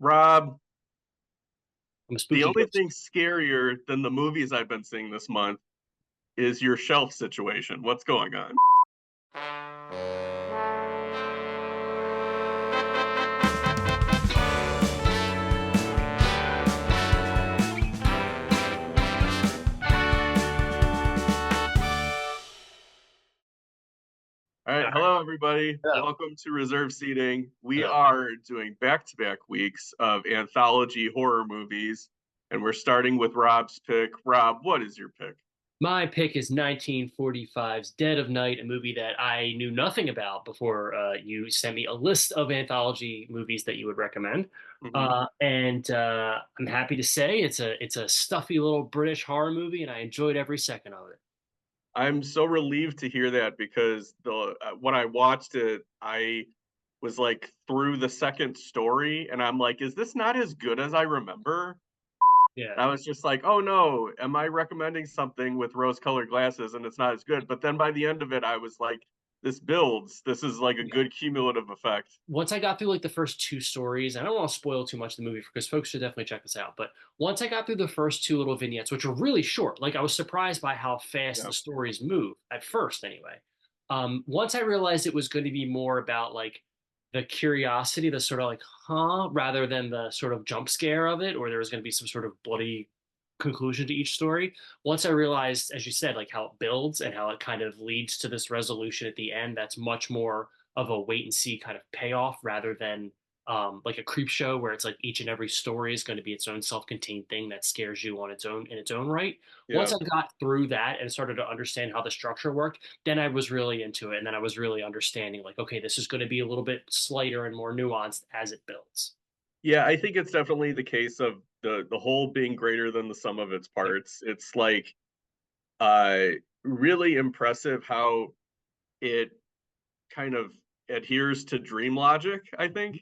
Rob, I'm a the spooky only ghost. thing scarier than the movies I've been seeing this month is your shelf situation. What's going on? All right, All right. hello everybody. Hello. Welcome to Reserve Seating. We Hello. are doing back-to-back weeks of anthology horror movies, and we're starting with Rob's pick. Rob, what is your pick? My pick is 1945's Dead of Night, a movie that I knew nothing about before you sent me a list of anthology movies that you would recommend. Mhm. And I'm happy to say it's a stuffy little British horror movie, and I enjoyed every second of it. I'm so relieved to hear that because the when I watched it, I was like through the second story, and I'm like, is this not as good as I remember? Yeah. And I was just like, oh no, am I recommending something with rose-colored glasses and it's not as good? But then by the end of it, I was like, this builds. This is like a Yeah. good cumulative effect. Once I got through like the first two stories, I don't want to spoil too much of the movie because folks should definitely check this out. But once I got through the first two little vignettes, which were really short, like I was surprised by how fast Yeah. the stories move at first, anyway. Once I realized it was going to be more about like the curiosity, the sort of like, huh, rather than the sort of jump scare of it, or there was going to be some sort of bloody conclusion to each story. Once I realized, as you said, like how it builds and how it kind of leads to this resolution at the end, that's much more of a wait and see kind of payoff rather than like a creep show where it's like each and every story is going to be its own self-contained thing that scares you on its own in its own right. Once Yeah. I got through that and started to understand how the structure worked, then I was really into it, and then I was really understanding like, okay, this is going to be a little bit slighter and more nuanced as it builds. Yeah, I think it's definitely the case of the whole being greater than the sum of its Yep. parts. It's like uh really impressive how it kind of adheres to dream logic, I think.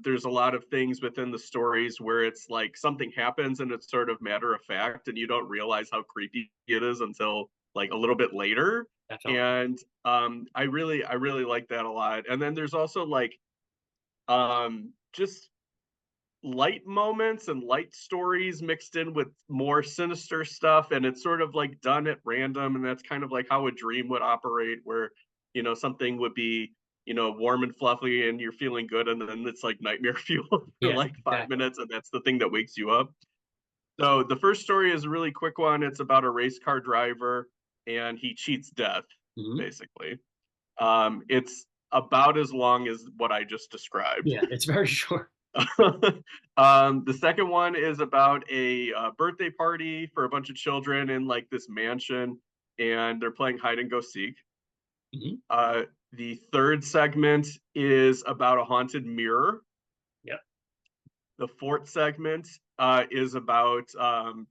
There's a lot of things within the stories where it's like something happens and it's sort of matter of fact, and you don't realize how creepy it is until like a little bit later. Definitely. And I really like that a lot. And then there's also like just light moments and light stories mixed in with more sinister stuff, and it's sort of like done at random, and that's kind of like how a dream would operate, where something would be warm and fluffy and you're feeling good, and then it's like nightmare fuel for Yeah, like five exactly. minutes and that's the thing that wakes you up. So the first story is a really quick one. It's about a race car driver and he cheats death, Hmm. basically. It's about as long as what I just described. Yeah, it's very short. The second one is about a birthday party for a bunch of children in like this mansion, and they're playing hide and go seek. Hmm. Uh, the third segment is about a haunted mirror. Yep. The fourth segment is about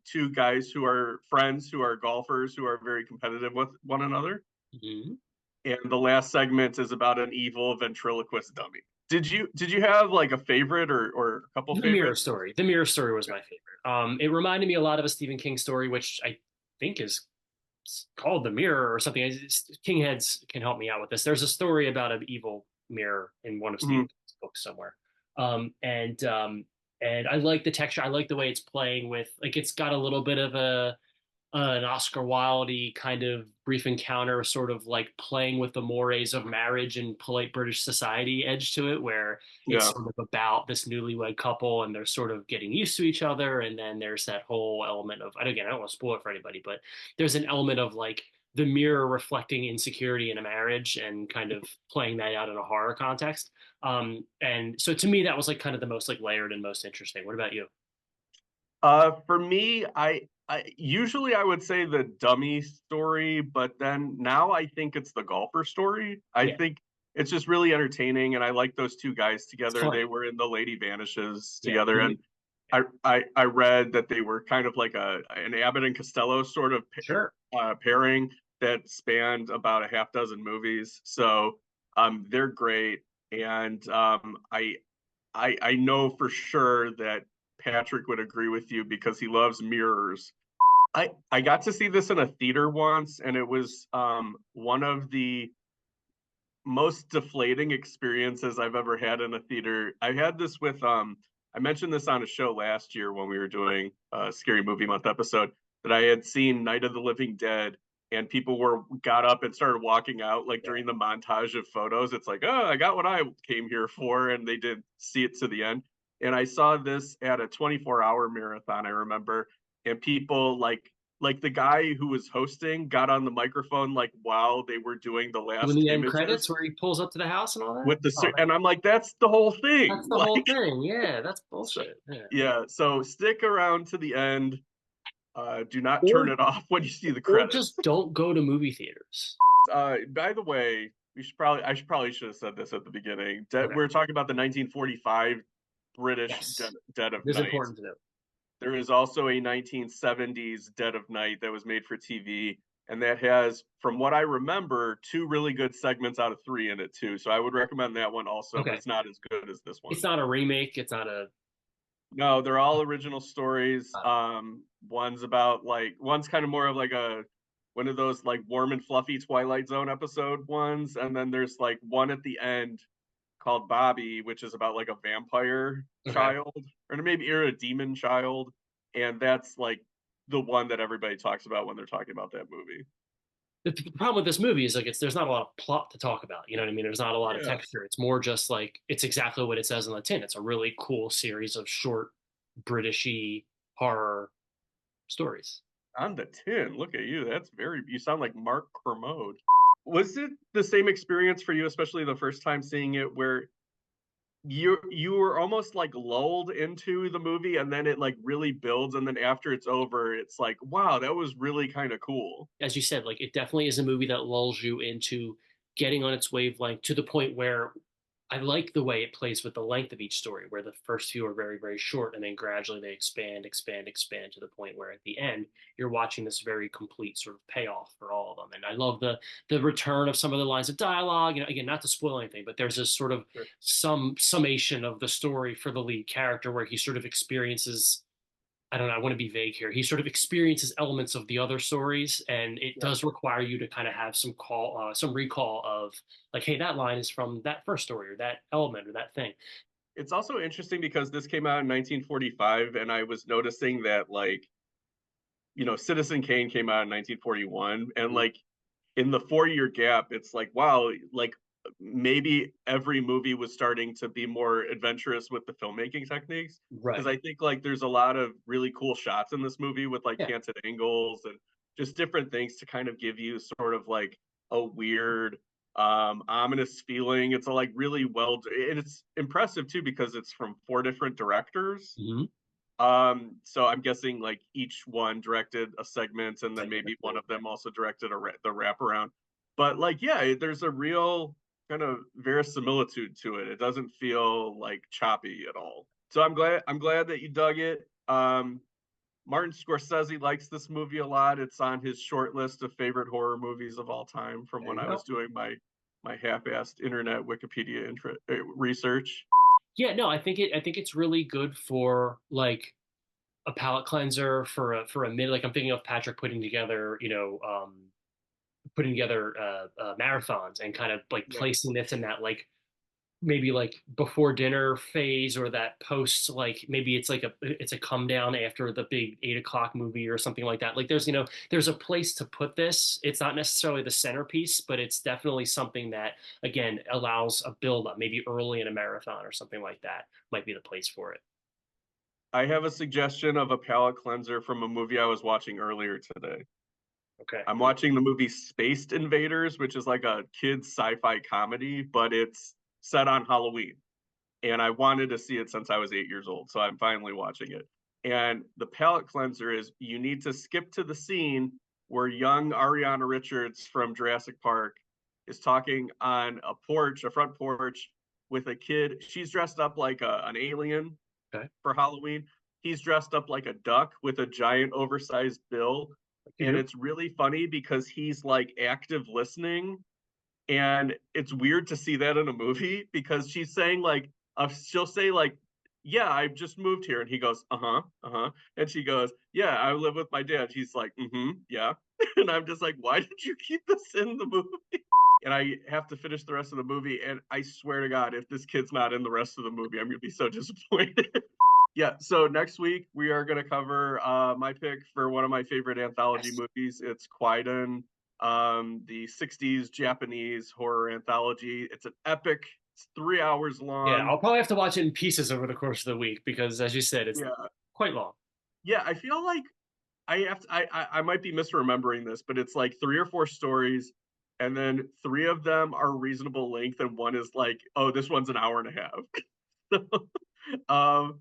two guys who are friends, who are golfers, who are very competitive with one another. Hmm. And the last segment is about an evil ventriloquist dummy. Did you have like a favorite or a couple The Mirror favorites? Story. The Mirror Story was my favorite. It reminded me a lot of a Stephen King story, which I think is called The Mirror or something. King heads can help me out with this. There's a story about an evil mirror in one of Mhm. Stephen King's books somewhere, um, and um, and I like the texture. I like the way it's playing with like it's got a little bit of a an Oscar Wilde kind of brief encounter, sort of like playing with the mores of marriage and polite British society edge to it, where it's Yeah. sort of about this newlywed couple and they're sort of getting used to each other. And then there's that whole element of, and again, I don't want to spoil it for anybody, but there's an element of like the mirror reflecting insecurity in a marriage and kind of playing that out in a horror context. And so to me, that was like kind of the most like layered and most interesting. What about you? For me, I usually I would say the dummy story, but then now I think it's the golfer story. I Yeah, think it's just really entertaining, and I like those two guys it's together. They funny. were in the Lady Vanishes Yeah, together, and I read that they were kind of like a an Abbott and Costello sort of sure. pairing that spanned about a half dozen movies. So they're great, and I know for sure that Patrick would agree with you because he loves mirrors. I got to see this in a theater once, and it was one of the most deflating experiences I've ever had in a theater. I had this with I mentioned this on a show last year when we were doing a Scary Movie Month episode that I had seen Night of the Living Dead, and people were got up and started walking out like Yeah. during the montage of photos. It's like, oh, I got what I came here for, and they did see it to the end. And I saw this at a 24-hour marathon, I remember, and people like the guy who was hosting got on the microphone like while they were doing the Doing last the end images credits where he pulls up to the house and all that. with the Oh man, and I'm like, that's the whole thing. that's the whole Like, thing. Yeah, that's so, bullshit. Yeah. yeah. So stick around to the end. Do not turn Or it off when you see the or credits. just don't go to movie theaters. By the way, should have said this at the beginning. Okay. We're talking about the 1945 British Yes, Dead of it is Night. important to know. There is also a 1970s Dead of Night that was made for TV, and that has, from what I remember, two really good segments out of three in it too. So I would recommend that one also, but Okay, it's not as good as this it's one. not a remake. It's not a. No, they're all original stories. Uh, One's kind of more of like a one of those like warm and fluffy Twilight Zone episode ones, and then there's like one at the end called Bobby, which is about like a vampire okay. child, or maybe a demon child, and that's like the one that everybody talks about when they're talking about that movie. The problem with this movie is like there's not a lot of plot to talk about. You know what I mean? There's not a lot of Yeah, texture. It's more just like it's exactly what it says on the tin. It's a really cool series of short Britishy horror stories. on the tin. Look at you. You sound like Mark Kermode. Was it the same experience for you, especially the first time seeing it, where you were almost like lulled into the movie and then it like really builds and then after it's over it's like wow, that was really kind of cool. As you said, like it definitely is a movie that lulls you into getting on its wavelength to the point where I like the way it plays with the length of each story, where the first few are very, very short, and then gradually they expand, expand, expand to the point where at the end you're watching this very complete sort of payoff for all of them. And I love the return of some of the lines of dialogue. You know, again, not to spoil anything, but there's this sort of Sure. some summation of the story for the lead character where he sort of experiences I don't know, I want to be vague here. He sort of experiences elements of the other stories, and it Yep. does require you to kind of have some recall of like, hey, that line is from that first story or that element or that thing. It's also interesting because this came out in 1945 and I was noticing that like Citizen Kane came out in 1941 and Mhm. like in the 4 year gap, it's like, wow, like maybe every movie was starting to be more adventurous with the filmmaking techniques. Because Right. I think like there's a lot of really cool shots in this movie with like Yeah. canted angles and just different things to kind of give you sort of like a weird, ominous feeling. It's a like really and it's impressive too because it's from four different directors. Mhm. So I'm guessing like each one directed a segment, and then Segment or maybe one two. of them also directed the wraparound. But like, yeah, there's a real kind of verisimilitude to it. It doesn't feel like choppy at all. So I'm glad that you dug it. Martin Scorsese likes this movie a lot. It's on his short list of favorite horror movies of all time from There when you I go. was doing my half-assed internet Wikipedia research. Yeah, no, I think it's really good for like a palate cleanser for a minute. Like I'm thinking of Patrick putting together, putting together marathons and kind of like Yeah. placing this in that like maybe like before dinner phase or that post like maybe it's a come down after the big 8 o'clock movie or something like that. Like there's a place to put this. It's not necessarily the centerpiece, but it's definitely something that again allows a build up maybe early in a marathon or something like that might be the place for it. I have a suggestion of a palate cleanser from a movie I was watching earlier today. Okay. I'm watching the movie Spaced Invaders, which is like a kids sci-fi comedy, but it's set on Halloween. And I wanted to see it since I was 8 years old, so I'm finally watching it. And the palate cleanser is you need to skip to the scene where young Ariana Richards from Jurassic Park is talking on a front porch with a kid. She's dressed up like an alien Okay. for Halloween. He's dressed up like a duck with a giant oversized bill. Like you And do. it's really funny because he's like active listening. And it's weird to see that in a movie because she'll say, like, yeah, I've just moved here. And he goes, uh huh, uh huh. And she goes, yeah, I live with my dad. He's like, mm hmm, yeah. And I'm just like, why did you keep this in the movie? And I have to finish the rest of the movie. And I swear to God, if this kid's not in the rest of the movie, I'm going to be so disappointed. Yeah, so next week we are going to cover my pick for one of my favorite anthology Yes. movies. It's Kwaidan, the 60s Japanese horror anthology. It's an epic. It's 3 hours Yeah, long. I'll probably have to watch it in pieces over the course of the week because, as you said, it's Yeah. quite long. Yeah, I feel like I have to, I might be misremembering this, but it's like three or four stories, and then three of them are reasonable length, and one is like, oh, this one's an hour and a half. um,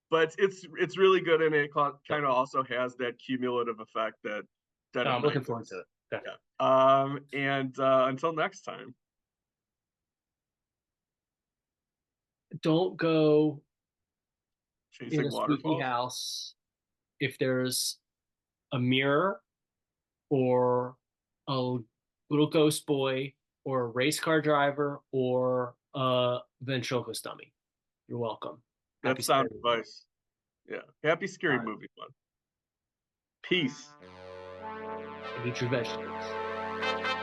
but it's really good, and it kind of also has that cumulative effect that Dead No, of I'm Night looking forward to does. it. Definitely. Yeah. And until next time, Don't go in chasing a spooky waterfalls. house if there's a mirror or a little ghost boy or a race car driver or a ventriloquist dummy. You're welcome. Happy That's sound scary movie. advice. Yeah. Happy All scary right. movie one. Peace. And eat your vegetables.